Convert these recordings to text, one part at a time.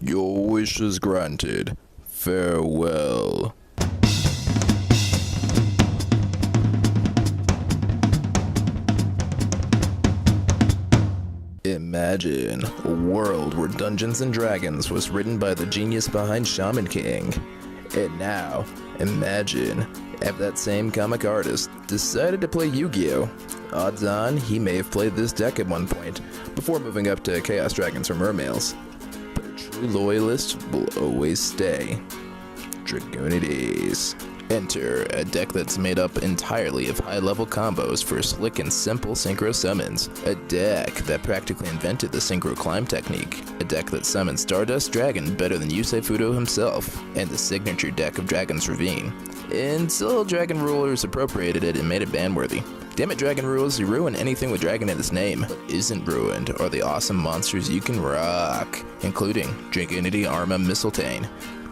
Your wish is granted. Farewell. Imagine a world where Dungeons & Dragons was written by the genius behind Shaman King. And now, imagine if that same comic artist decided to play Yu-Gi-Oh! Odds on, he may have played this deck at one point, before moving up to Chaos Dragons or Mermails. But a true loyalist will always stay. Dragunities. Enter a deck that's made up entirely of high-level combos for slick and simple synchro summons. A deck that practically invented the synchro climb technique. A deck that summons Stardust Dragon better than Yusei Fudo himself. And the signature deck of Dragon's Ravine. Until Dragon Rulers appropriated it and made it ban-worthy. Damn it, Dragon Rules, you ruin anything with dragon in its name. What isn't ruined are the awesome monsters you can rock, including Dragunity Arma Mistletoe.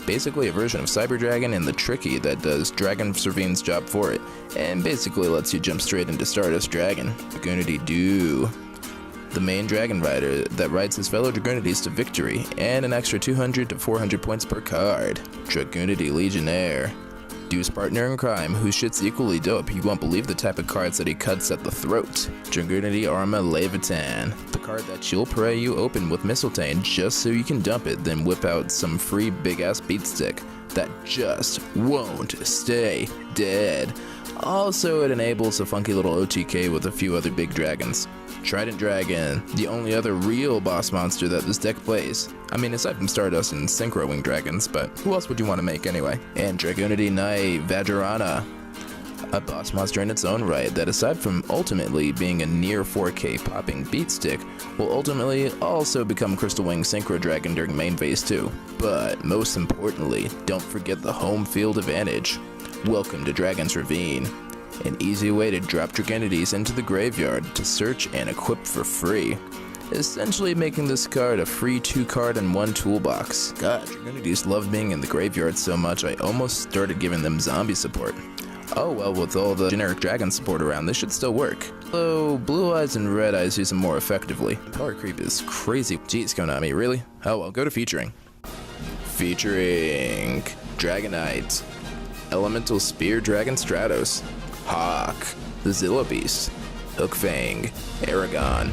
Basically a version of Cyber Dragon and the Tricky that does Dragon Servine's job for it, and basically lets you jump straight into Stardust Dragon. Dragunity Do. The main dragon rider that rides his fellow Dragunities to victory, and an extra 200 to 400 points per card. Dragunity Legionnaire. Deuce partner in crime, whose shit's equally dope. You won't believe the type of cards that he cuts at the throat. Dragunity Arma Levitan. The card that she'll pray you open with Mistletoe just so you can dump it, then whip out some free big-ass beatstick that just won't stay dead. Also, it enables a funky little OTK with a few other big dragons. Trident Dragon, the only other real boss monster that this deck plays. I mean, aside from Stardust and Synchro Wing Dragons, but who else would you want to make anyway? And Dragunity Knight Vajrayana, a boss monster in its own right that, aside from ultimately being a near 4K popping beatstick, will ultimately also become Crystal Wing Synchro Dragon during main phase 2. But most importantly, don't forget the home field advantage. Welcome to Dragon's Ravine. An easy way to drop Dragunities into the graveyard to search and equip for free. Essentially making this card a free 2-card and 1 toolbox. God, Dragunities love being in the graveyard so much I almost started giving them zombie support. Oh well, with all the generic dragon support around, this should still work. Though Blue Eyes and Red Eyes use them more effectively. Power creep is crazy. Jeez, Konami, really? Oh well, go to featuring. Featuring Dragonite, Elemental Spear Dragon Stratos, Hawk, the Zilla Beast, Hookfang, Aragon,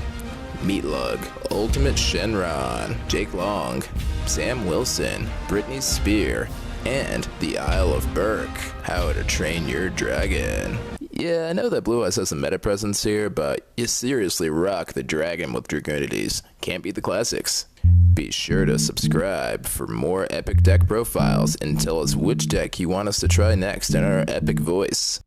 Meatlug, Ultimate Shenron, Jake Long, Sam Wilson, Brittany Spear, and the Isle of Burke. How to Train Your Dragon. Yeah, I know that Blue Eyes has some meta presence here, but you seriously rock the dragon with Dragunities. Can't beat the classics. Be sure to subscribe for more epic deck profiles and tell us which deck you want us to try next in our epic voice.